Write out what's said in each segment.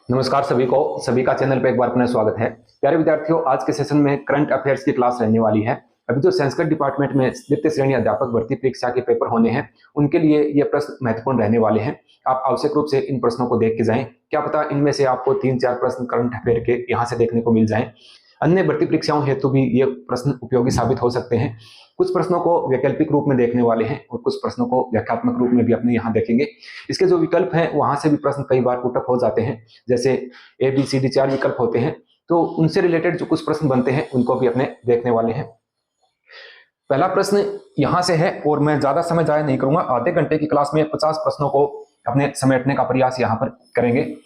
नमस्कार सभी का चैनल पे एक बार अपना स्वागत है। प्यारे विद्यार्थियों, आज के सेशन में करंट अफेयर्स की क्लास रहने वाली है। अभी जो संस्कृत डिपार्टमेंट में द्वितीय श्रेणी अध्यापक भर्ती परीक्षा के पेपर होने हैं, उनके लिए ये प्रश्न महत्वपूर्ण रहने वाले हैं। आप आवश्यक रूप से इन प्रश्नों को देख के जाएं। क्या पता इनमें से आपको 3-4 प्रश्न करंट अफेयर के यहाँ से देखने को मिल जाएं। अन्य भर्ती परीक्षाओं हेतु भी ये प्रश्न उपयोगी साबित हो सकते हैं। कुछ प्रश्नों को वैकल्पिक रूप में देखने वाले हैं और कुछ प्रश्नों को व्याख्यात्मक रूप में भी अपने यहाँ देखेंगे। इसके जो विकल्प हैं वहां से भी प्रश्न कई बार पुटअप हो जाते हैं, जैसे ABCD 4 विकल्प होते हैं, तो उनसे रिलेटेड जो कुछ प्रश्न बनते हैं उनको भी अपने देखने वाले हैं। पहला प्रश्न यहां से है और मैं ज्यादा समय जाया नहीं करूंगा। आधे घंटे की क्लास में 50 प्रश्नों को अपने समेटने का प्रयास यहाँ पर करेंगे।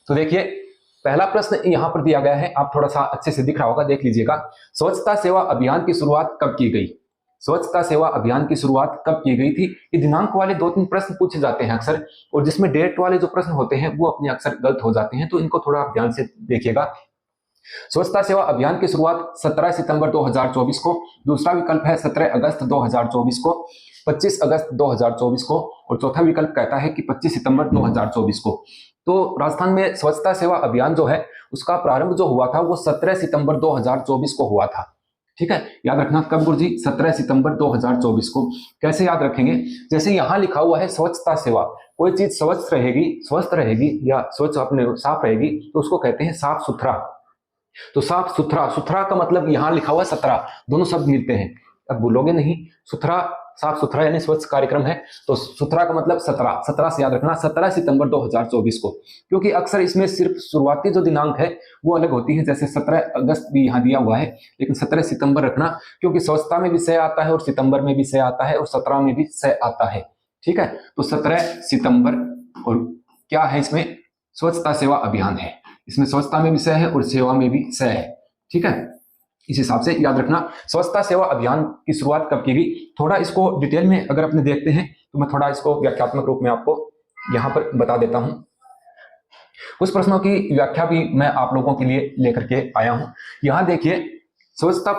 तो देखिए, पहला प्रश्न यहाँ पर दिया गया है, आप थोड़ा सा अच्छे से दिख रहा होगा, देख लीजिएगा। स्वच्छता सेवा अभियान की शुरुआत कब की गई? स्वच्छता सेवा अभियान की शुरुआत कब की गई थी? ये दिनांक वाले 2-3 प्रश्न पूछे जाते हैं अक्सर, और जिसमें डेट वाले जो प्रश्न होते हैं वो अपने अक्सर गलत हो जाते हैं, तो इनको थोड़ा आप ध्यान से देखिएगा। स्वच्छता सेवा अभियान की शुरुआत 17 सितंबर 2024 को, दूसरा विकल्प है 17 अगस्त 2024 को, 25 अगस्त 2024 को, और चौथा विकल्प कहता है कि 25 सितंबर 2024 को। तो राजस्थान में स्वच्छता सेवा अभियान जो है उसका प्रारंभ जो हुआ था वो 17 सितंबर 2024 को हुआ था। ठीक है, याद रखना कब गुरुजी? 17 सितंबर 2024 को। कैसे याद रखेंगे? जैसे यहां लिखा हुआ है स्वच्छता सेवा, कोई चीज स्वस्थ रहेगी या स्वच्छ अपने साफ रहेगी तो उसको कहते हैं साफ सुथरा। तो साफ सुथरा, सुथरा का मतलब यहां लिखा हुआ 17, दोनों शब्द मिलते हैं, अब भूलोगे नहीं। सुथरा, साफ सुथरा यानी स्वच्छ कार्यक्रम है, तो सुथरा का मतलब 17 से याद रखना, 17 सितंबर 2024 को। क्योंकि अक्सर इसमें सिर्फ शुरुआती जो दिनांक है वो अलग होती है, जैसे 17 अगस्त भी यहाँ दिया हुआ है, लेकिन 17 सितंबर रखना, क्योंकि स्वच्छता में भी सह आता है और सितंबर में भी सह आता है और 17 में भी सह आता है। ठीक है, तो 17 सितंबर, और क्या है इसमें? स्वच्छता सेवा अभियान है। इसमें स्वच्छता में भी सह है और सेवा में भी सह है। ठीक है, इस हिसाब से याद रखना स्वच्छता सेवा अभियान की शुरुआत कब की गई। थोड़ा इसको डिटेल में अगर अपने देखते हैं तो मैं थोड़ा इसको व्याख्यात्मक रूप में आपको यहां पर बता देता हूं। कुछ प्रश्नों की व्याख्या भी मैं आप लोगों के लिए लेकर के आया हूं। यहां देखिए, स्वच्छता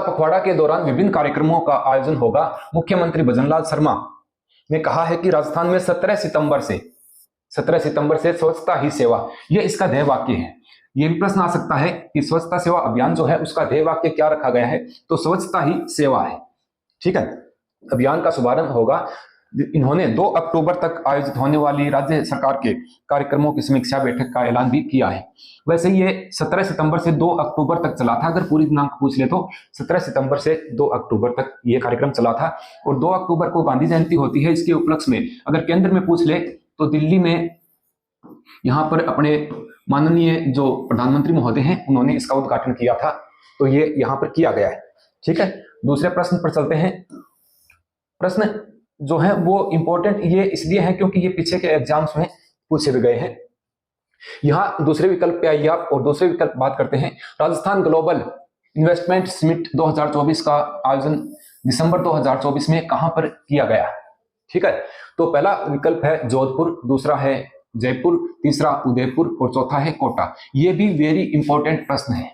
पखवाड़ा के दौरान विभिन्न कार्यक्रमों का आयोजन होगा। मुख्यमंत्री भजनलाल शर्मा ने कहा है कि राजस्थान में 17 सितंबर से स्वच्छता ही सेवा, यह इसका ध्येय वाक्य है। यह भी प्रश्न आ सकता है कि स्वच्छता सेवा अभियान जो है उसका ध्येय वाक्य क्या रखा गया है, तो स्वच्छता ही सेवा है। ठीक है, अभियान का शुभारंभ होगा। इन्होंने 2 अक्टूबर तक आयोजित होने वाली राज्य सरकार के कार्यक्रमों की समीक्षा बैठक का ऐलान भी किया है। वैसे ये 17 सितंबर से 2 अक्टूबर तक चला था, अगर पूरी दिनांक पूछ ले तो 17 सितंबर से 2 अक्टूबर तक ये कार्यक्रम चला था। और 2 अक्टूबर को गांधी जयंती होती है। इसके उपलक्ष्य में अगर केंद्र में पूछ ले तो दिल्ली में यहाँ पर अपने माननीय जो प्रधानमंत्री महोदय हैं उन्होंने इसका उद्घाटन किया था, तो ये यहाँ पर किया गया है। ठीक है, दूसरे प्रश्न पर चलते हैं। प्रश्न जो है वो इंपॉर्टेंट ये इसलिए है क्योंकि ये पीछे के एग्जाम्स में पूछे भी गए हैं। यहाँ दूसरे विकल्प पे आइए आप, और दूसरे विकल्प बात करते हैं। राजस्थान ग्लोबल इन्वेस्टमेंट समिट 2024 का आयोजन दिसंबर 2024 में कहां पर किया गया? ठीक है, तो पहला विकल्प है जोधपुर, दूसरा है जयपुर, तीसरा उदयपुर और चौथा है कोटा। ये भी वेरी इंपॉर्टेंट प्रश्न है।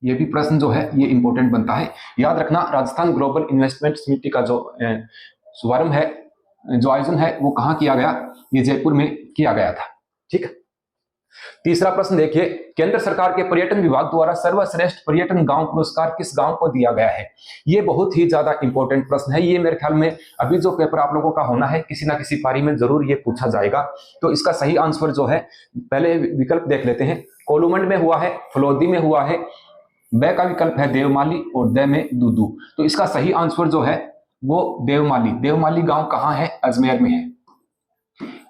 ये भी प्रश्न जो है ये इंपॉर्टेंट बनता है। याद रखना, राजस्थान ग्लोबल इन्वेस्टमेंट समिति का जो शुभारंभ है, जो आयोजन है वो कहां किया गया? ये जयपुर में किया गया था। ठीक है, तीसरा प्रश्न देखिए, केंद्र सरकार के पर्यटन विभाग द्वारा सर्वश्रेष्ठ पर्यटन गांव पुरस्कार किस गांव को दिया गया है? ये बहुत ही ज्यादा इंपॉर्टेंट प्रश्न है। ये मेरे ख्याल में अभी जो पेपर आप लोगों का होना है किसी ना किसी पारी में जरूर ये पूछा जाएगा। तो इसका सही आंसर जो है, पहले विकल्प देख लेते हैं। कोलूमंड में हुआ है, फलोदी में हुआ है, ब का विकल्प है देवमाली और द में दूदू। तो इसका सही आंसर जो है वो देवमाली गांव कहां है? अजमेर में है।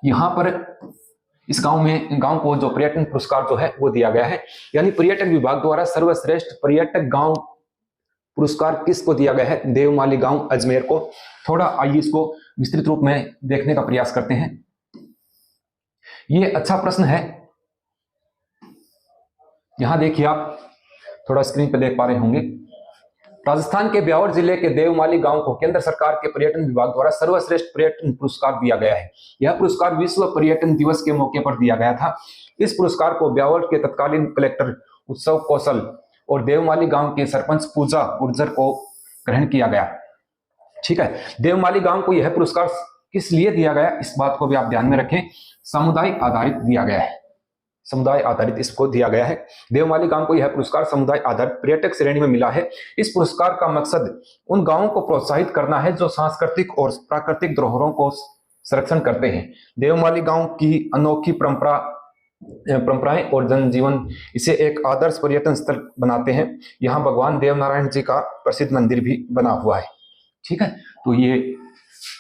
यहां पर इस गांव को जो पर्यटन पुरस्कार जो है वो दिया गया है। यानी पर्यटन विभाग द्वारा सर्वश्रेष्ठ पर्यटक गांव पुरस्कार किसको दिया गया है? देवमाली गांव, अजमेर को। थोड़ा आइए इसको विस्तृत रूप में देखने का प्रयास करते हैं। ये अच्छा प्रश्न है। यहां देखिए, आप थोड़ा स्क्रीन पे देख पा रहे होंगे। राजस्थान के ब्यावर जिले के देवमाली गांव को केंद्र सरकार के पर्यटन विभाग द्वारा सर्वश्रेष्ठ पर्यटन पुरस्कार दिया गया है। यह पुरस्कार विश्व पर्यटन दिवस के मौके पर दिया गया था। इस पुरस्कार को ब्यावर के तत्कालीन कलेक्टर उत्सव कौशल और देवमाली गांव के सरपंच पूजा गुर्जर को ग्रहण किया गया। ठीक है, देवमाली गांव को यह पुरस्कार किस लिए दिया गया, इस बात को भी आप ध्यान में रखें। सामुदायिक आधारित दिया गया है, समुदाय आधारित इसको दिया गया है। देवमाली गांव को यह पुरस्कार समुदाय आधारित पर्यटक श्रेणी में मिला है। इस पुरस्कार का मकसद उन गांवों को प्रोत्साहित करना है जो सांस्कृतिक और प्राकृतिक धरोहरों को संरक्षण करते हैं। देवमाली गांव की अनोखी परंपराएं और जनजीवन इसे एक आदर्श पर्यटन स्थल बनाते हैं। यहाँ भगवान देवनारायण जी का प्रसिद्ध मंदिर भी बना हुआ है। ठीक है, तो ये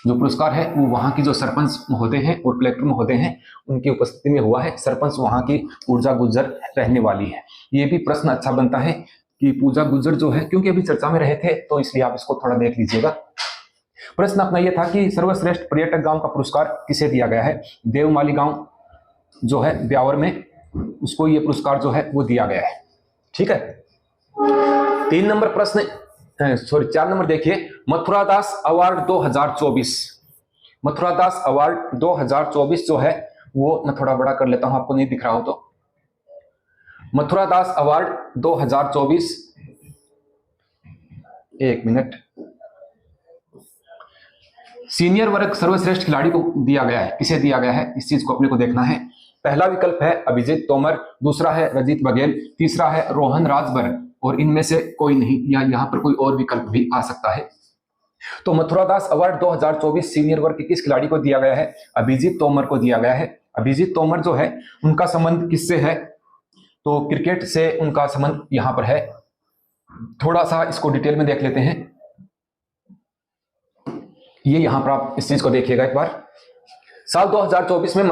जो पुरस्कार है वो वहाँ की जो सरपंच होते हैं और कलेक्टर होते हैं उनकी उपस्थिति में हुआ है। सरपंच वहाँ की पूजा गुज्जर रहने वाली है। ये भी प्रश्न अच्छा बनता है कि पूजा गुज्जर जो है, क्योंकि अभी चर्चा में रहे थे तो इसलिए आप इसको थोड़ा देख लीजिएगा। प्रश्न अपना यह था कि सर्वश्रेष्ठ पर्यटक गांव का पुरस्कार किसे दिया गया है। देवमाली गांव जो है ब्यावर में, उसको ये पुरस्कार जो है वो दिया गया है। ठीक है, 3 नंबर प्रश्न, सॉरी 4 नंबर देखिए, मथुरादास अवार्ड 2024। मथुरादास अवार्ड 2024 जो है वो मैं थोड़ा बड़ा कर लेता हूं, आपको नहीं दिख रहा हो तो। मथुरादास अवार्ड 2024, एक मिनट, सीनियर वर्ग सर्वश्रेष्ठ खिलाड़ी को दिया गया है। किसे दिया गया है, इस चीज को अपने को देखना है। पहला विकल्प है अभिजीत तोमर, दूसरा है रजित बघेल, तीसरा है रोहन राजभर और इनमें से कोई नहीं, या यहां पर कोई और विकल्प भी आ सकता है। तो मथुरादास अवार्ड 2024 सीनियर वर्ग के किस खिलाड़ी को दिया गया है, अभिजीत तोमर को दिया गया है। अभिजीत तोमर जो है उनका संबंध किससे है, तो क्रिकेट से उनका संबंध यहां पर है। थोड़ा सा इसको डिटेल में देख लेते हैं। ये यहां पर आप इस चीज को देखिएगा एक बार। साल 2024 में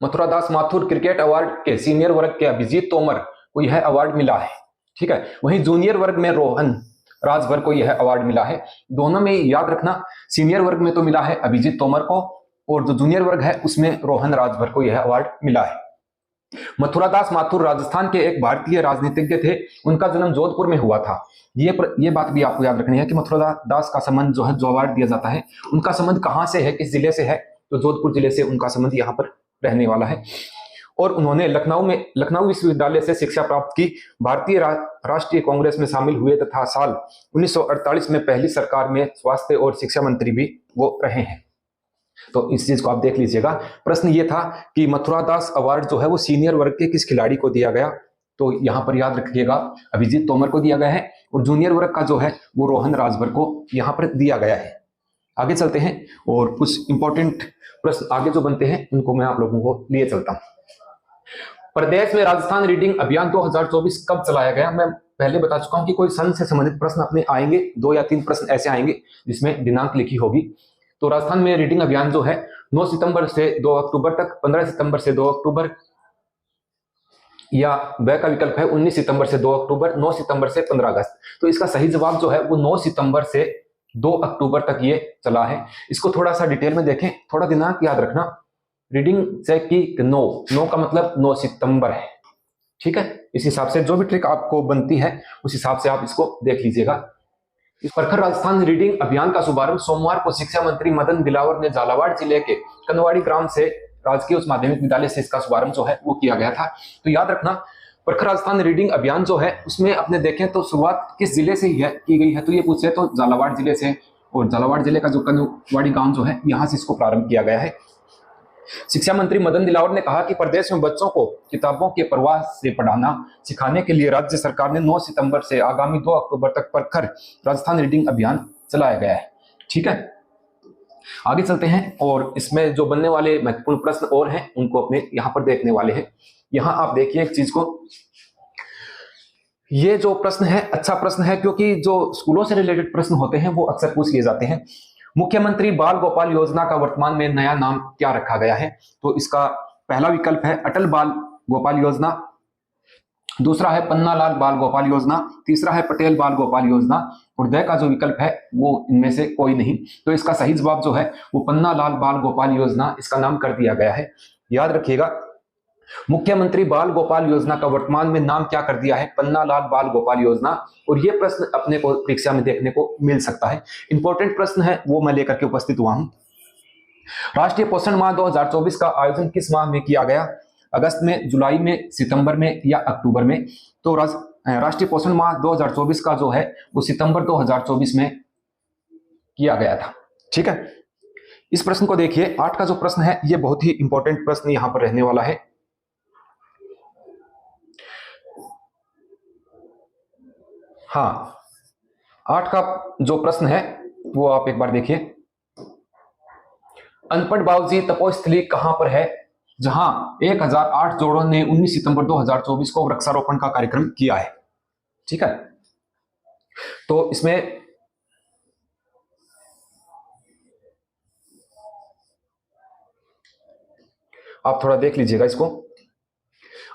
मथुरादास माथुर क्रिकेट अवार्ड के सीनियर वर्ग के अभिजीत तोमर को यह अवार्ड मिला है। ठीक है, वहीं जूनियर वर्ग में रोहन राजभर को यह अवार्ड मिला है। दोनों में याद रखना, सीनियर वर्ग में तो मिला है अभिजीत तोमर को और जो जूनियर वर्ग है उसमें रोहन राजभर को यह अवार्ड मिला है। मथुरादास माथुर राजस्थान के एक भारतीय राजनीतिज्ञ थे। उनका जन्म जोधपुर में हुआ था। ये बात भी आपको याद रखनी है कि मथुरादास का संबंध जो है, जो अवार्ड दिया जाता है, उनका संबंध कहां से है, किस जिले से है, तो जोधपुर जिले से उनका संबंध यहाँ पर रहने वाला है। और उन्होंने लखनऊ विश्वविद्यालय से शिक्षा प्राप्त की। भारतीय राष्ट्रीय कांग्रेस में शामिल हुए तथा साल 1948 में पहली सरकार में स्वास्थ्य और शिक्षा मंत्री भी वो रहे हैं। तो इस चीज को आप देख लीजिएगा। प्रश्न ये था कि मथुरादास अवार्ड जो है वो सीनियर वर्ग के किस खिलाड़ी को दिया गया, तो यहां पर याद रखिएगा अभिजीत तोमर को दिया गया है और जूनियर वर्ग का जो है वो रोहन राजभर को यहां पर दिया गया है। आगे चलते हैं और कुछ इंपॉर्टेंट प्रश्न आगे जो बनते हैं उनको मैं आप लोगों को लिए चलता हूं। प्रदेश में राजस्थान रीडिंग अभियान 2024 कब चलाया गया, मैं पहले बता चुका हूं कि कोई सन से संबंधित प्रश्न अपने आएंगे, 2 या 3 प्रश्न ऐसे आएंगे जिसमें दिनांक लिखी होगी। तो राजस्थान में रीडिंग अभियान जो है 9 सितंबर से 2 अक्टूबर तक, 15 सितंबर से 2 अक्टूबर, या ब का विकल्प है 19 सितंबर से 2 अक्टूबर, 9 सितंबर से 15 अगस्त। तो इसका सही जवाब जो है वो 9 सितंबर से 2 अक्टूबर तक ये चला है। इसको थोड़ा सा डिटेल में देखें, थोड़ा दिनांक याद रखना। रीडिंग चेक की 9 का मतलब 9 सितंबर है। ठीक है, इस हिसाब से जो भी ट्रिक आपको बनती है उस हिसाब से आप इसको देख लीजिएगा। इस प्रखर राजस्थान रीडिंग अभियान का शुभारंभ सोमवार को शिक्षा मंत्री मदन दिलावर ने झालावाड़ जिले के कनवाड़ी ग्राम से राजकीय उच्च माध्यमिक विद्यालय से इसका शुभारंभ जो है वो किया गया था। तो याद रखना, प्रखर राजस्थान रीडिंग अभियान जो है उसमें अपने देखें तो शुरुआत किस जिले से की गई है, तो ये पूछे तो झालावाड़ जिले से, और झालावाड़ जिले का जो कनवाड़ी गांव जो है यहाँ से इसको प्रारंभ किया गया है। शिक्षा मंत्री मदन दिलावर ने कहा कि प्रदेश में बच्चों को किताबों के प्रवाह से पढ़ाना सिखाने के लिए राज्य सरकार ने 9 सितंबर से आगामी 2 अक्टूबर तक प्रखर राजस्थान रीडिंग अभियान चलाया गया है। ठीक है, आगे चलते हैं और इसमें जो बनने वाले महत्वपूर्ण प्रश्न और हैं उनको अपने यहाँ पर देखने वाले हैं। यहाँ आप देखिए एक चीज को, ये जो प्रश्न है अच्छा प्रश्न है क्योंकि जो स्कूलों से रिलेटेड प्रश्न होते हैं वो अक्सर पूछ लिए जाते हैं। मुख्यमंत्री बाल गोपाल योजना का वर्तमान में नया नाम क्या रखा गया है, तो इसका पहला विकल्प है अटल बाल गोपाल योजना, दूसरा है पन्नालाल बाल गोपाल योजना, तीसरा है पटेल बाल गोपाल योजना और द का जो विकल्प है वो इनमें से कोई नहीं। तो इसका सही जवाब जो है वो पन्नालाल बाल गोपाल योजना इसका नाम कर दिया गया है। याद रखिएगा, मुख्यमंत्री बाल गोपाल योजना का वर्तमान में नाम क्या कर दिया है, पन्नालाल बाल गोपाल योजना। और ये प्रश्न अपने को परीक्षा में देखने को मिल सकता है। इंपॉर्टेंट प्रश्न है वो मैं लेकर के उपस्थित हुआ हूं। राष्ट्रीय पोषण माह 2024 का आयोजन किस माह में किया गया, अगस्त में, जुलाई में, सितंबर में या अक्टूबर में। तो राष्ट्रीय पोषण माह 2024 का जो है वो सितंबर 2024 में किया गया था। ठीक है, इस प्रश्न को देखिए, 8 का जो प्रश्न है ये बहुत ही इंपॉर्टेंट प्रश्न यहां पर रहने वाला है। हाँ, 8 का जो प्रश्न है वो आप एक बार देखिए। अनपढ़ बाबूजी तपोस्थली कहां पर है जहां 1008 जोड़ों ने 19 सितंबर 2024 को वृक्षारोपण का कार्यक्रम किया है। ठीक है, तो इसमें आप थोड़ा देख लीजिएगा इसको।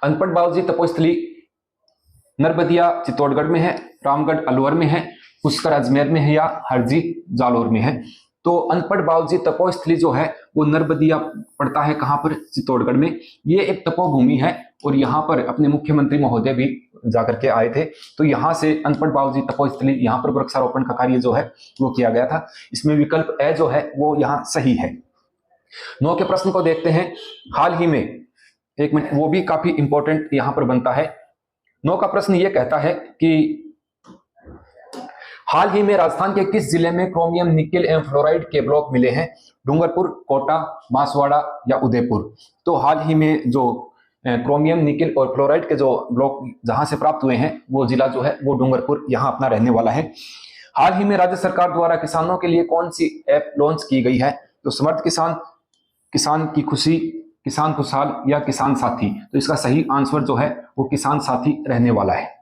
अनपढ़ बाबूजी तपोस्थली नरबदिया चित्तौड़गढ़ में है, रामगढ़ अलवर में है, पुष्कर अजमेर में है या हरजी जालौर में है। तो अनपढ़ बाबूजी तपोस्थली जो है वो नरबदिया पड़ता है, कहां पर? चित्तौड़गढ़ में। ये एक तपोभूमि है और यहाँ पर अपने मुख्यमंत्री महोदय भी जाकर के आए थे। तो यहाँ से अनपढ़ बाबूजी तपोस्थली, यहाँ पर वृक्षारोपण का कार्य जो है वो किया गया था। इसमें विकल्प ए जो है वो यहाँ सही है। 9 के प्रश्न को देखते हैं। हाल ही में, एक मिनट, वो भी काफी इंपॉर्टेंट यहां पर बनता है। 9 का प्रश्न ये कहता है कि हाल ही में राजस्थान के किस जिले में क्रोमियम निकेल एवं फ्लोराइड के ब्लॉक मिले हैं? डूंगरपुर, कोटा, बांसवाड़ा या उदयपुर। तो हाल ही में जो क्रोमियम निकेल और फ्लोराइड के जो ब्लॉक जहां से प्राप्त हुए हैं वो जिला जो है वो डूंगरपुर यहां अपना रहने वाला है। हाल ही में राज्य सरकार द्वारा किसानों के लिए कौन सी ऐप लॉन्च की गई है? तो समर्थ किसान, किसान की खुशी, किसान खुशहाल या किसान साथी। तो इसका सही आंसर जो है वो किसान साथी रहने वाला है।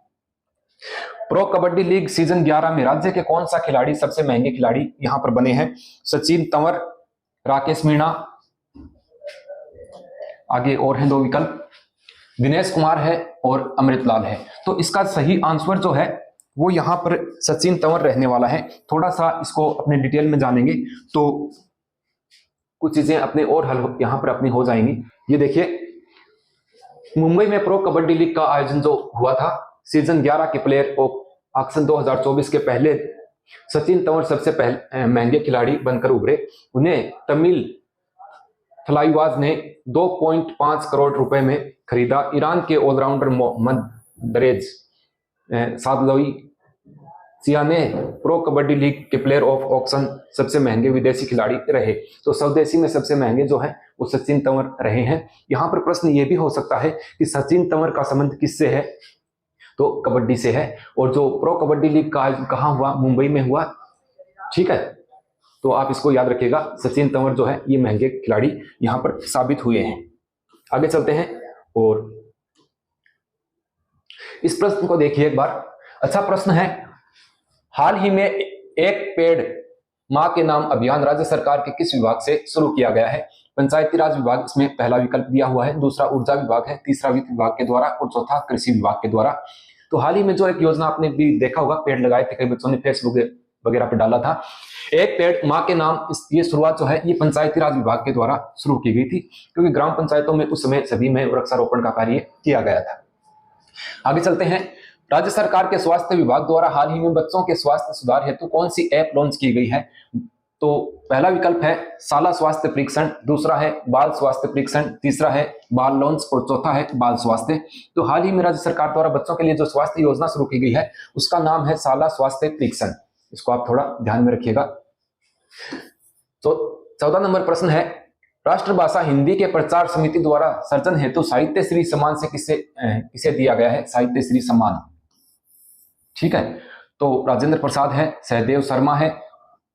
प्रो कबड्डी लीग सीजन 11 में राज्य के कौन सा खिलाड़ी सबसे महंगे खिलाड़ी यहां पर बने हैं? सचिन तंवर, राकेश मीणा, आगे और हैं 2 विकल्प, दिनेश कुमार है और अमृतलाल है। तो इसका सही आंसर जो है वो यहां पर सचिन तंवर रहने वाला है। थोड़ा सा इसको अपने डिटेल में जानेंगे तो कुछ चीजें अपने और हल यहां पर अपनी हो जाएंगी। ये देखिए, मुंबई में प्रो कबड्डी लीग का आयोजन जो हुआ था, सीजन 11 के प्लेयर ऑफ ऑक्शन 2024 के पहले सचिन तंवर सबसे पहले महंगे खिलाड़ी बनकर उभरे। उन्हें तमिल थलाइवाज ने 2.5 करोड़ रुपए में खरीदा। ईरान के ऑलराउंडर मोहम्मद दरेज सादलोई सियाने प्रो कबड्डी लीग के प्लेयर ऑफ ऑक्शन सबसे महंगे विदेशी खिलाड़ी रहे। तो स्वदेशी में सबसे महंगे जो है वो सचिन तंवर रहे हैं। यहां पर प्रश्न ये भी हो सकता है कि सचिन तंवर का संबंध किससे है? तो कबड्डी से है। और जो प्रो कबड्डी लीग का कहां हुआ? मुंबई में हुआ। ठीक है, तो आप इसको याद रखिएगा, सचिन तंवर जो है ये महंगे खिलाड़ी यहां पर साबित हुए हैं। आगे चलते हैं और इस प्रश्न को देखिए एक बार। अच्छा प्रश्न है। हाल ही में एक पेड़ मां के नाम अभियान राज्य सरकार के किस विभाग से शुरू किया गया है? पंचायती राज विभाग इसमें पहला विकल्प दिया हुआ है, दूसरा ऊर्जा विभाग है, तीसरा वित्त विभाग के द्वारा और चौथा कृषि विभाग के द्वारा। तो हाल ही में जो एक योजना आपने भी देखा होगा, पेड़ लगाए थे, कई बच्चों ने फेसबुक वगैरह पर डाला था, एक पेड़ मां के नाम, ये शुरुआत जो है ये पंचायती राज विभाग के द्वारा शुरू की गई थी, क्योंकि ग्राम पंचायतों में उस समय सभी में वृक्षारोपण का कार्य किया गया था। आगे चलते हैं। राज्य सरकार के स्वास्थ्य विभाग द्वारा हाल ही में बच्चों के स्वास्थ्य सुधार हेतु कौन सी ऐप लॉन्च की गई है? तो पहला विकल्प है शाला स्वास्थ्य परीक्षण, दूसरा है बाल स्वास्थ्य परीक्षण, तीसरा है बाल लॉन्च और चौथा है बाल स्वास्थ्य। तो हाल ही में राज्य सरकार द्वारा बच्चों के लिए जो स्वास्थ्य योजना शुरू की गई है उसका नाम है शाला स्वास्थ्य परीक्षण। इसको आप थोड़ा ध्यान में रखिएगा। तो 14 नंबर प्रश्न है, राष्ट्रभाषा हिंदी के प्रचार समिति द्वारा सर्जन हेतु साहित्य श्री सम्मान से किसे दिया गया है? साहित्य श्री सम्मान। ठीक है, तो राजेंद्र प्रसाद है, सहदेव शर्मा है,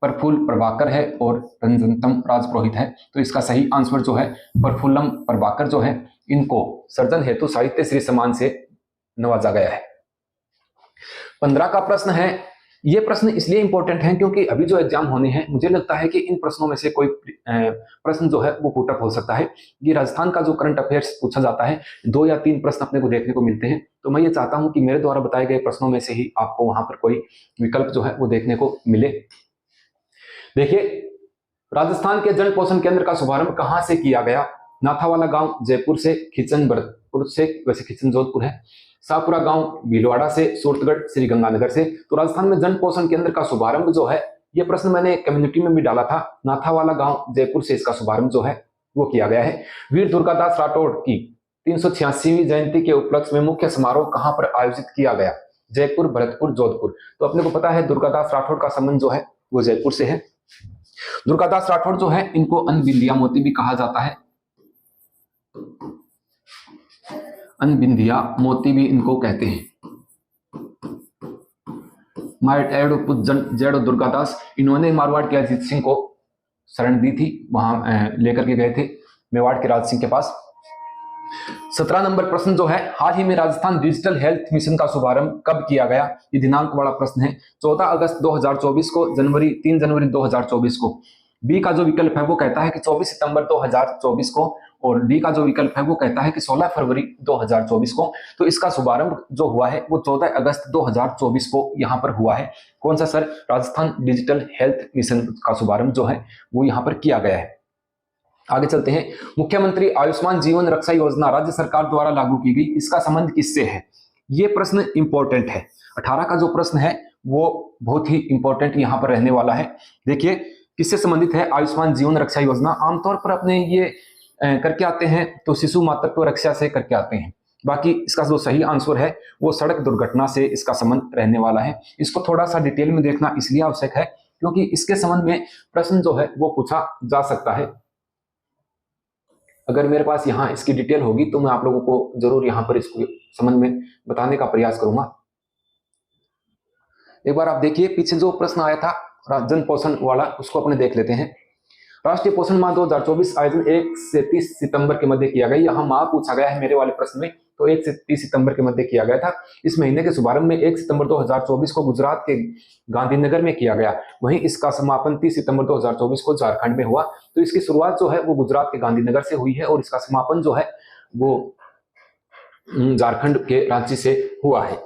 प्रफुल्ल प्रभाकर है और रंजनतम राजपुरोहित है। तो इसका सही आंसर जो है प्रफुल्लम प्रभाकर जो है, इनको सर्जन हेतु साहित्य श्री सम्मान से नवाजा गया है। 15 का प्रश्न है। ये प्रश्न इसलिए इंपॉर्टेंट है क्योंकि अभी जो एग्जाम होने हैं, मुझे लगता है कि इन प्रश्नों में से कोई प्रश्न जो है वो पुटअप हो सकता है। ये राजस्थान का जो करंट अफेयर्स पूछा जाता है, 2 या 3 प्रश्न अपने को देखने को मिलते हैं। तो मैं ये चाहता हूं कि मेरे द्वारा बताए गए प्रश्नों में से ही आपको वहां पर कोई विकल्प जो है वो देखने को मिले। देखिए, राजस्थान के जन पोषण केंद्र का शुभारंभ कहां से किया गया? नाथावाला गांव जयपुर से, खिचन भरतपुर से, वैसे खिचन जोधपुर है, सापुरा गांव भीलवाड़ा से, सूरतगढ़ श्री गंगानगर से। तो राजस्थान में जन पोषण केंद्र का शुभारंभ जो है, ये प्रश्न मैंने कम्युनिटी में भी डाला था, नाथावाला गांव जयपुर से इसका शुभारंभ जो है वो किया गया है। वीर दुर्गादास राठौड़ की 386वीं जयंती के उपलक्ष्य में मुख्य समारोह कहां पर आयोजित किया गया? जयपुर, भरतपुर, जोधपुर। तो अपने को पता है दुर्गादास राठौड़ का संबंध जो है वो जयपुर से है। दुर्गादास राठौड़ जो है इनको अनबिंदिया मोती भी कहा जाता है, अनबिंदिया मोती भी इनको कहते हैं। जेडो दुर्गादास, इन्होंने मारवाड़ के अजीत सिंह को शरण दी थी, वहां लेकर के गए थे मेवाड़ के राज सिंह के पास। 17 नंबर प्रश्न जो है, हाल ही में राजस्थान डिजिटल हेल्थ मिशन का शुभारंभ कब किया गया? ये दिनांक वाला प्रश्न है। 14 अगस्त 2024 को, 3 जनवरी 2024 को। बी का जो विकल्प है वो कहता है कि 24 सितंबर 2024 को, और डी का जो विकल्प है वो कहता है कि 16 फरवरी 2024 को। तो इसका शुभारंभ जो हुआ है वो 14 अगस्त 2024 को यहाँ पर हुआ है। कौन सा sir? Rajasthan digital health mission का शुभारंभ जो है वो यहाँ पर किया गया है। आगे चलते हैं। मुख्यमंत्री आयुष्मान जीवन रक्षा योजना राज्य सरकार द्वारा लागू की गई, इसका संबंध किससे है? ये प्रश्न इंपॉर्टेंट है। 18 का जो प्रश्न है वो बहुत ही इंपॉर्टेंट यहाँ पर रहने वाला है। देखिए किससे संबंधित है आयुष्मान जीवन रक्षा योजना? आमतौर पर अपने ये करके आते हैं तो शिशु मातृत्व रक्षा से करके आते हैं। बाकी इसका जो सही आंसर है वो सड़क दुर्घटना से इसका संबंध रहने वाला है। इसको थोड़ा सा डिटेल में देखना इसलिए आवश्यक है क्योंकि इसके संबंध में प्रश्न जो है वो पूछा जा सकता है। अगर मेरे पास यहाँ इसकी डिटेल होगी तो मैं आप लोगों को जरूर यहाँ पर इसको संबंध में बताने का प्रयास करूंगा। एक बार आप देखिए पीछे जो प्रश्न आया था जन पोषण वाला, उसको अपने देख लेते हैं। राष्ट्रीय पोषण माह 2024 आयोजन 1 से 30 सितंबर के मध्य किया गया। यहाँ माह पूछा गया है मेरे वाले प्रश्न में, तो 1 से 30 सितंबर के मध्य किया गया था। इस महीने के शुभारंभ में 1 सितंबर 2024 को गुजरात के गांधीनगर में किया गया। वहीं इसका समापन 30 सितंबर 2024 को झारखंड में हुआ। तो इसकी शुरुआत जो है वो गुजरात के गांधीनगर से हुई है और इसका समापन जो है वो झारखंड के रांची से हुआ है।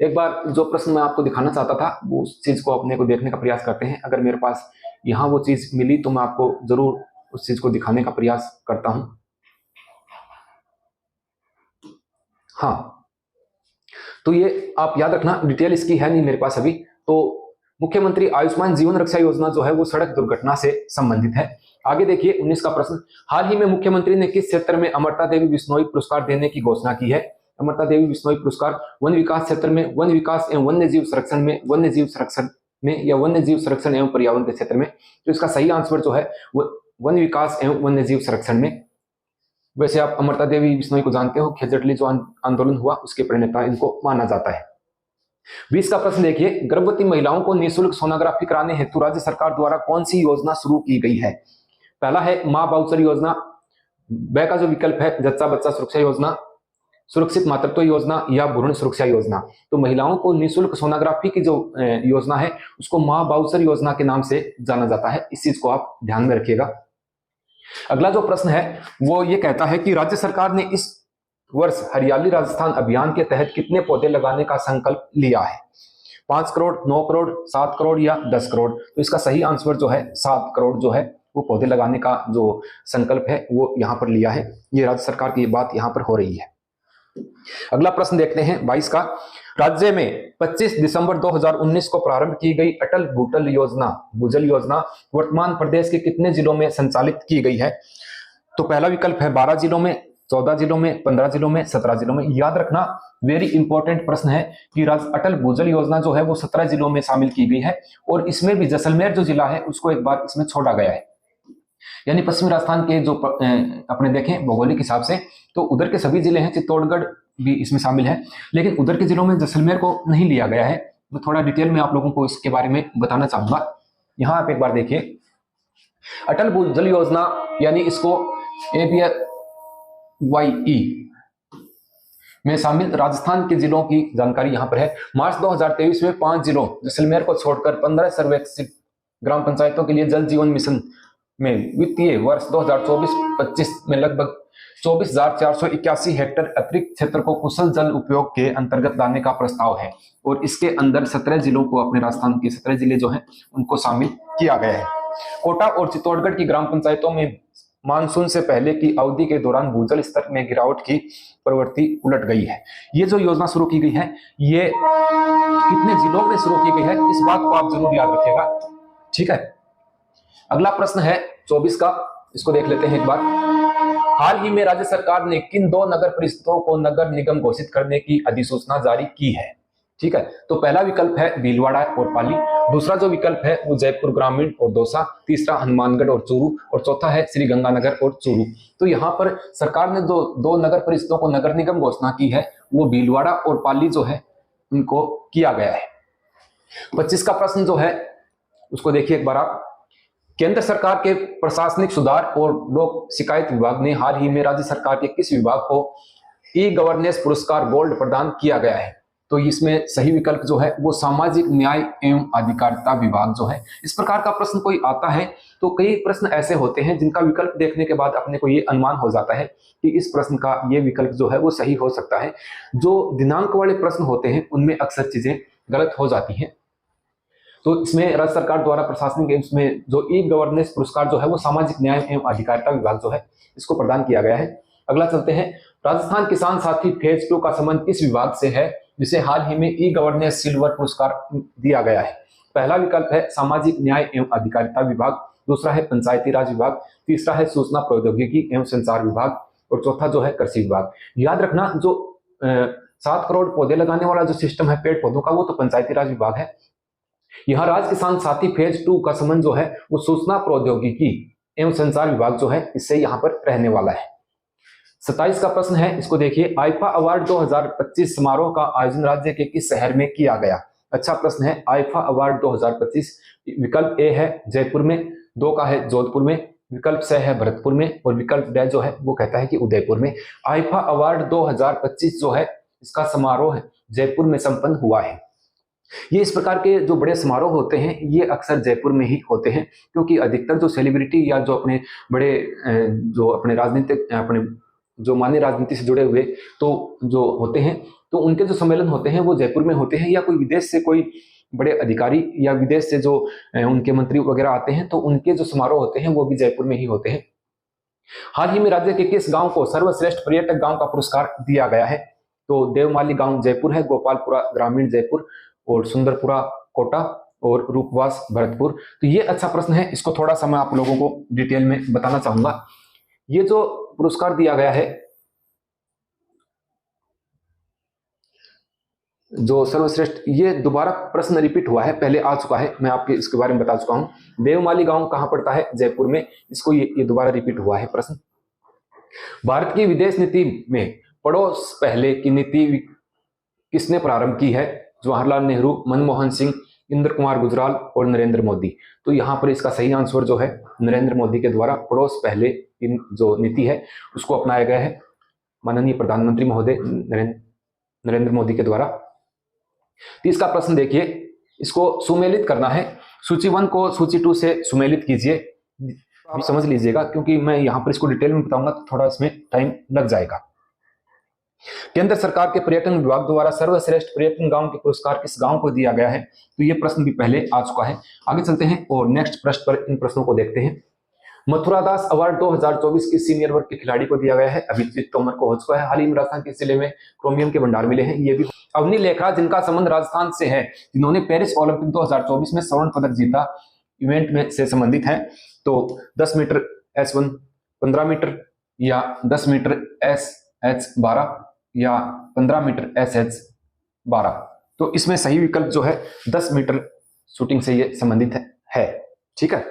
एक बार जो प्रश्न मैं आपको दिखाना चाहता था वो उस चीज को अपने को देखने का प्रयास करते हैं। अगर मेरे पास यहाँ वो चीज मिली तो मैं आपको जरूर उस चीज को दिखाने का प्रयास करता हूं। हाँ, तो ये आप याद रखना, डिटेल इसकी है नहीं मेरे पास अभी। तो मुख्यमंत्री आयुष्मान जीवन रक्षा योजना जो है वो सड़क दुर्घटना से संबंधित है। आगे देखिए 19 का प्रश्न, हाल ही में मुख्यमंत्री ने किस क्षेत्र में अमरता देवी बिश्नोई पुरस्कार देने की घोषणा की है? अमरता देवी बिश्नोई पुरस्कार वन विकास क्षेत्र में, वन विकास एवं वन्य जीव संरक्षण में, वन्य जीव संरक्षण में, या वन्य जीव संरक्षण एवं पर्यावरण के क्षेत्र में। तो इसका सही आंसर जो है वो वन विकास एवं वन्य जीव संरक्षण में। वैसे आप अमरता देवी बिश्नोई को जानते हो, खेजड़ली जो आंदोलन हुआ उसके प्रणेता इनको माना जाता है। 20 का प्रश्न देखिए, गर्भवती महिलाओं को निःशुल्क सोनोग्राफी कराने हेतु राज्य सरकार द्वारा कौन सी योजना शुरू की गई है? पहला है मां बाउचर योजना, ब का जो विकल्प है जच्चा बच्चा सुरक्षा योजना, सुरक्षित मातृत्व योजना, या भ्रूण सुरक्षा योजना। तो महिलाओं को निःशुल्क सोनोग्राफी की जो योजना है उसको मां बाउचर योजना के नाम से जाना जाता है। इस चीज को आप ध्यान में रखिएगा। अगला जो प्रश्न है वो ये कहता है कि राज्य सरकार ने इस वर्ष हरियाली राजस्थान अभियान के तहत कितने पौधे लगाने का संकल्प लिया है? 5 करोड़, 9 करोड़, 7 करोड़ या 10 करोड़? तो इसका सही आंसर जो है 7 करोड़ जो है वो पौधे लगाने का जो संकल्प है वो यहाँ पर लिया है। ये राज्य सरकार की बात यहाँ पर हो रही है। अगला प्रश्न देखते हैं 22 का, राज्य में 25 दिसंबर 2019 को प्रारंभ की गई अटल भूजल योजना वर्तमान प्रदेश के कितने जिलों में संचालित की गई है? तो पहला विकल्प है 12 जिलों में, 14 जिलों में, 15 जिलों में, 17 जिलों में। याद रखना, वेरी इंपॉर्टेंट प्रश्न है कि अटल भूजल योजना जो है वो 17 जिलों में शामिल की गई है और इसमें भी जैसलमेर जो जिला है उसको एक बार इसमें छोड़ा गया है। यानी पश्चिमी राजस्थान के जो अपने देखें भौगोलिक हिसाब से तो उधर के सभी जिले हैं, चित्तौड़गढ़ भी इसमें शामिल है, लेकिन उधर के जिलों में जैसलमेर को नहीं लिया गया है। तो थोड़ा डिटेल में आप लोगों को इसके बारे में बताना चाहूंगा। यहाँ आप एक बार देखिए, अटल भूजल योजना यानी इसको ABYE में शामिल राजस्थान के जिलों की जानकारी यहाँ पर है। मार्च 2023 में 5 जिलों जैसलमेर को छोड़कर 15 सर्वेक्षित ग्राम पंचायतों के लिए जल जीवन मिशन में वित्तीय वर्ष 2024-25 में लगभग 24,481 हेक्टेयर अतिरिक्त क्षेत्र को कुशल जल उपयोग के अंतर्गत लाने का प्रस्ताव है और इसके अंदर 17 जिलों को, अपने राजस्थान के 17 जिले जो हैं उनको शामिल किया गया है। कोटा और चित्तौड़गढ़ की ग्राम पंचायतों में मानसून से पहले की अवधि के दौरान भूजल स्तर में गिरावट की प्रवृत्ति उलट गई है। ये जो योजना शुरू की गई है ये कितने जिलों में शुरू की गई है, इस बात को आप जरूर याद रखिएगा। ठीक है, अगला प्रश्न है 24 का, इसको देख लेते हैं एक बार। हाल ही में राज्य सरकार ने किन 2 नगर परिषदों को नगर निगम घोषित करने की अधिसूचना जारी की है? ठीक है। तो पहला विकल्प है भीलवाड़ा और पाली, दूसरा जो विकल्प है वो जयपुर ग्रामीण और दौसा, तीसरा हनुमानगढ़ और चूरू, और चौथा है श्री गंगानगर और चूरू। तो यहाँ पर सरकार ने जो दो नगर परिषदों को नगर निगम घोषणा की है वो भीलवाड़ा और पाली जो है उनको किया गया है। 25 का प्रश्न जो है उसको देखिए एक बार आप। केंद्र सरकार के प्रशासनिक सुधार और लोक शिकायत विभाग ने हाल ही में राज्य सरकार के किस विभाग को ई गवर्नेंस पुरस्कार गोल्ड प्रदान किया गया है? तो इसमें सही विकल्प जो है वो सामाजिक न्याय एवं अधिकारिता विभाग जो है। इस प्रकार का प्रश्न कोई आता है तो कई प्रश्न ऐसे होते हैं जिनका विकल्प देखने के बाद अपने को ये अनुमान हो जाता है कि इस प्रश्न का ये विकल्प जो है वो सही हो सकता है। जो दिनांक वाले प्रश्न होते हैं उनमें अक्सर चीजें गलत हो जाती हैं। तो इसमें राज्य सरकार द्वारा प्रशासनिक एवं में जो ई गवर्नेंस पुरस्कार जो है वो सामाजिक न्याय एवं अधिकारिता विभाग जो है इसको प्रदान किया गया है। अगला चलते हैं, राजस्थान किसान साथी फेज 2 का संबंध किस विभाग से है जिसे हाल ही में ई गवर्नेंस सिल्वर पुरस्कार दिया गया है? पहला विकल्प है सामाजिक न्याय एवं अधिकारिता विभाग, दूसरा है पंचायती राज विभाग, तीसरा है सूचना प्रौद्योगिकी एवं संचार विभाग, और चौथा जो है कृषि विभाग। याद रखना जो 7 करोड़ पौधे लगाने वाला जो सिस्टम है पेड़ पौधों का वो तो पंचायती राज विभाग है। यहाँ राज किसान साथी फेज 2 का संबंध जो है वो सूचना प्रौद्योगिकी एवं संचार विभाग जो है इससे यहाँ पर रहने वाला है। 27 का प्रश्न है, इसको देखिए। आईफा अवार्ड 2025 समारोह का आयोजन राज्य के किस शहर में किया गया? अच्छा प्रश्न है। आईफा अवार्ड 2025 विकल्प ए है जयपुर में, 2 का है जोधपुर में, विकल्प स है भरतपुर में, और विकल्प ड जो है वो कहता है कि उदयपुर में। आईफा अवार्ड 2025 जो है इसका समारोह जयपुर में संपन्न हुआ है। ये इस प्रकार के जो बड़े समारोह होते हैं ये अक्सर जयपुर में ही होते हैं, क्योंकि अधिकतर जो सेलिब्रिटी या जो अपने बड़े जो अपने राजनीतिक अपने जो मान्य राजनीति से जुड़े हुए तो जो होते हैं तो उनके जो सम्मेलन होते हैं वो जयपुर में होते हैं, या कोई विदेश से कोई बड़े अधिकारी या विदेश से जो उनके मंत्री वगैरह आते हैं तो उनके जो समारोह होते हैं वो भी जयपुर में ही होते हैं। हाल ही में राज्य के किस गांव को सर्वश्रेष्ठ पर्यटक गांव का पुरस्कार दिया गया है? तो देवमाली गांव जयपुर है, गोपालपुरा ग्रामीण जयपुर, और सुंदरपुरा कोटा, और रूपवास भरतपुर। तो ये अच्छा प्रश्न है, इसको थोड़ा सा मैं आप लोगों को डिटेल में बताना चाहूंगा। ये जो पुरस्कार दिया गया है जो सर्वश्रेष्ठ, ये दोबारा प्रश्न रिपीट हुआ है, पहले आ चुका है, मैं आपके इसके बारे में बता चुका हूं। देवमाली गांव कहां पड़ता है? जयपुर में। इसको ये दोबारा रिपीट हुआ है प्रश्न। भारत की विदेश नीति में पड़ोस पहले की नीति किसने प्रारंभ की है? जवाहरलाल नेहरू, मनमोहन सिंह, इंद्र कुमार गुजराल और नरेंद्र मोदी। तो यहाँ पर इसका सही आंसर जो है नरेंद्र मोदी के द्वारा पड़ोस पहले की जो नीति है उसको अपनाया गया है माननीय प्रधानमंत्री महोदय नरेंद्र मोदी के द्वारा। 30 का प्रश्न देखिए, इसको सुमेलित करना है। सूची 1 को सूची 2 से सुमेलित कीजिए। आप समझ लीजिएगा क्योंकि मैं यहाँ पर इसको डिटेल में बताऊंगा तो थोड़ा इसमें टाइम लग जाएगा। केंद्र सरकार के पर्यटन विभाग द्वारा सर्वश्रेष्ठ पर्यटन गांव के पुरस्कार किस गांव को दिया गया है? तो ये प्रश्न भी पहले आ चुका है। आगे चलते हैं और नेक्स्ट प्रश्न पर इन प्रश्नों को देखते हैं। मथुरा दास अवार्ड 2024 किस सीनियर वर्ग के खिलाड़ी को दिया गया है? अभिजीत तोमर को हो चुका है। हाल ही में राजस्थान के जिले में क्रोमियम के भंडार मिले हैं। ये भी अवनी लेखा जिनका संबंध राजस्थान से है, जिन्होंने पेरिस ओलंपिक 2024 में स्वर्ण पदक जीता, इवेंट में से संबंधित है। तो 10 मीटर S1, 15 मीटर या 10 मीटर SH12 या 15 मीटर SH12। तो इसमें सही विकल्प जो है 10 मीटर शूटिंग से ये संबंधित है। ठीक है।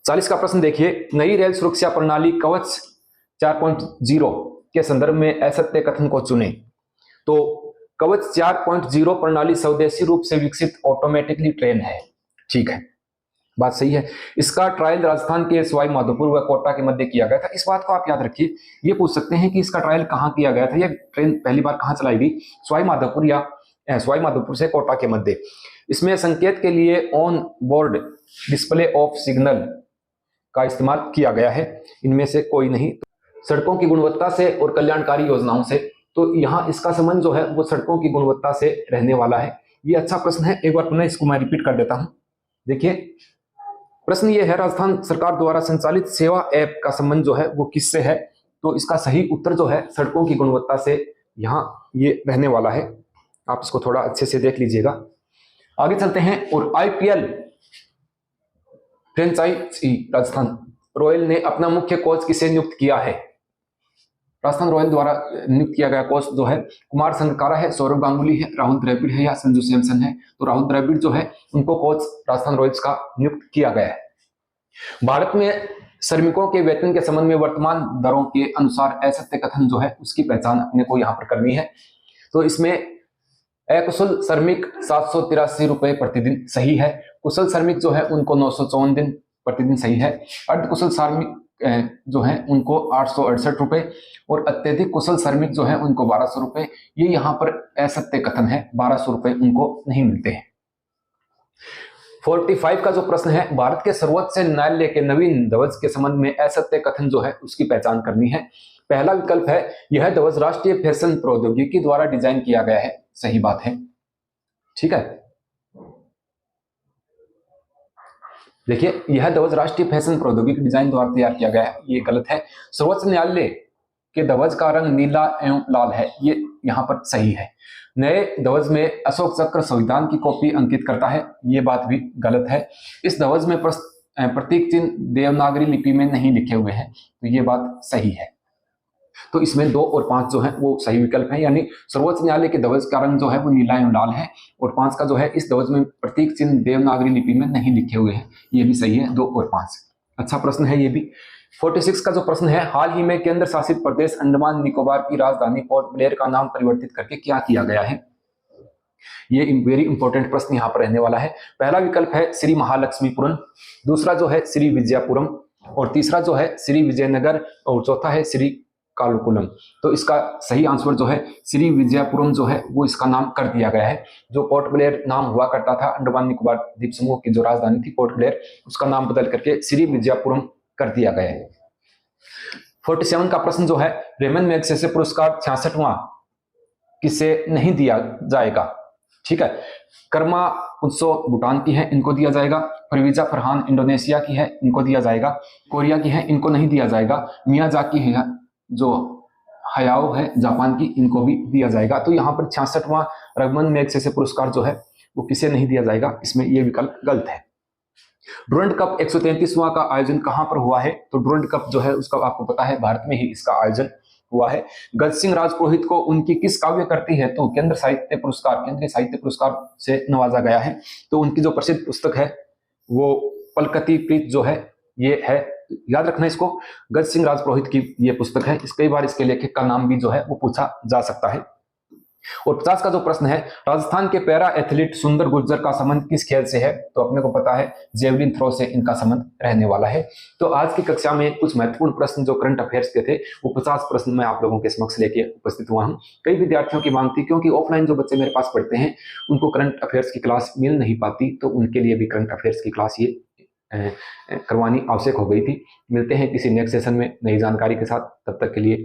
40 का प्रश्न देखिए, नई रेल सुरक्षा प्रणाली कवच 4.0 के संदर्भ में असत्य कथन को चुने। तो कवच 4.0 प्रणाली स्वदेशी रूप से विकसित ऑटोमेटिकली ट्रेन है। ठीक है, बात सही है। इसका ट्रायल राजस्थान के सवाई माधोपुर व कोटा के मध्य किया गया था। इस बात को आप याद रखिए। ये पूछ सकते हैं कि इसका ट्रायल कहाँ किया गया था, यह ट्रेन पहली बार कहाँ चलाई गई? सवाई माधोपुर या सवाई माधोपुर से कोटा के मध्य। इसमें संकेत के लिए on board display of signal का इस्तेमाल किया गया है। इनमें से कोई नहीं। सड़कों की गुणवत्ता से और कल्याणकारी योजनाओं से, तो यहाँ इसका संबंध जो है वो सड़कों की गुणवत्ता से रहने वाला है। ये अच्छा प्रश्न है, एक बार पुनः इसको मैं रिपीट कर देता हूं। देखिए प्रश्न ये है, राजस्थान सरकार द्वारा संचालित सेवा ऐप का संबंध जो है वो किससे है? तो इसका सही उत्तर जो है सड़कों की गुणवत्ता से यहाँ ये रहने वाला है। आप इसको थोड़ा अच्छे से देख लीजिएगा। आगे चलते हैं और IPL फ्रेंचाइजी राजस्थान रॉयल ने अपना मुख्य कोच किसे नियुक्त किया है? राजस्थान रॉयल द्वारा नियुक्त किया गया कोच जो है कुमार संगकारा है, सौरव गांगुली है, राहुल द्रविड़ है या संजू सैमसन है। तो राहुल द्रविड़ जो है उनको कोच राजस्थान रॉयल्स का नियुक्त किया गया है। भारत में श्रमिकों के वेतन के संबंध में वर्तमान दरों के अनुसार असत्य कथन जो है उसकी पहचान अपने को यहाँ पर करनी है। तो इसमें अकुशल श्रमिक 783 रुपए प्रतिदिन सही है। कुशल श्रमिक जो है उनको 954 दिन प्रतिदिन सही है। अर्धकुशल श्रमिक जो है उनको 868 रुपए और अत्यधिक कुशल श्रमिक जो है उनको 1200 रुपए। ये यहाँ पर असत्य कथन है, 1200 रुपए उनको नहीं मिलते हैं। 45 का जो प्रश्न है, भारत के सर्वोच्च न्यायालय के नवीन ध्वज के संबंध में असत्य कथन जो है उसकी पहचान करनी है। पहला विकल्प है यह ध्वज राष्ट्रीय फैशन प्रौद्योगिकी द्वारा डिजाइन किया गया है। सही बात है, ठीक है। देखिए, यह ध्वज राष्ट्रीय फैशन प्रौद्योगिकी डिजाइन द्वारा तैयार किया गया है, ये गलत है। सर्वोच्च न्यायालय के ध्वज का रंग नीला एवं लाल है, ये यहाँ पर सही है। नए ध्वज में अशोक चक्र संविधान की कॉपी अंकित करता है, ये बात भी गलत है। इस ध्वज में प्रतीक चिन्ह देवनागरी लिपि में नहीं लिखे हुए हैं, तो ये बात सही है। तो इसमें 2 और 5 जो है वो सही विकल्प है, यानी सर्वोच्च न्यायालय के ध्वज का रंग जो है वो नीला एवं लाल है और 5 का जो है इस ध्वज में प्रतीक चिन्ह देवनागरी लिपि में नहीं लिखे हुए हैं, ये भी सही है। 2 और 5 अच्छा प्रश्न है ये भी। 46 का जो प्रश्न है, हाल ही में केंद्र शासित प्रदेश अंडमान निकोबार की राजधानी पोर्ट ब्लेयर का नाम परिवर्तित करके क्या किया गया है? ये वेरी इंपॉर्टेंट प्रश्न यहाँ पर रहने वाला है। पहला विकल्प है श्री महालक्ष्मीपुरम, दूसरा जो है श्री विजयपुरम और तीसरा जो है श्री विजयनगर और चौथा है श्री कालुकुलम। तो इसका सही आंसर जो है श्री विजयपुरम जो है वो इसका नाम कर दिया गया है। जो पोर्ट ब्लेयर नाम हुआ करता था अंडमान निकोबार द्वीप समूह की जो राजधानी थी पोर्ट ब्लेयर, उसका नाम बदल करके श्री विजयपुरम कर दिया गया है। 47 का प्रश्न जो है, रेमन मैगसेसे पुरस्कार 66वां किसे नहीं दिया जाएगा? ठीक है, कर्मा उत्सव भूटान की है, इनको दिया जाएगा। परवीजा फरहान इंडोनेशिया की है, इनको दिया जाएगा। कोरिया की है, इनको नहीं दिया जाएगा। मियाजाकी है जो हयाओ है जापान की, इनको भी दिया जाएगा। तो यहाँ पर 66वां रेमन मैगसेसे पुरस्कार जो है वो किसे नहीं दिया जाएगा, इसमें ये विकल्प गलत है। डुरंड कप 133वां का आयोजन कहां पर हुआ है? तो डुरंड कप जो है उसका आपको पता है भारत में ही इसका आयोजन हुआ है। गज सिंह राजपुरोहित को उनकी किस काव्य कृति है तो केंद्रीय साहित्य पुरस्कार से नवाजा गया है। तो उनकी जो प्रसिद्ध पुस्तक है वो पलकती प्रीत जो है ये है, याद रखना इसको। गज सिंह राजपुरोहित की ये पुस्तक है। कई बार इसके लेखक का नाम भी जो है वो पूछा जा सकता है। और 50 का जो प्रश्न है, राजस्थान के पैरा एथलीट सुंदर गुर्जर का संबंध किस खेल से है? तो अपने को पता है जेवलिन थ्रो से इनका संबंध रहने वाला है। तो आज की कक्षा में कुछ महत्वपूर्ण प्रश्न जो करंट अफेयर्स के थे वो 50 प्रश्न मैं आप लोगों के समक्ष लेके उपस्थित हुआ हूँ। कई विद्यार्थियों की मांग थी, क्योंकि ऑफलाइन जो बच्चे मेरे पास पढ़ते हैं उनको करंट अफेयर्स की क्लास मिल नहीं पाती, तो उनके लिए भी करंट अफेयर्स की क्लास ये करवानी आवश्यक हो गई थी। मिलते हैं किसी नेक्स्ट सेशन में नई जानकारी के साथ, तब तक के लिए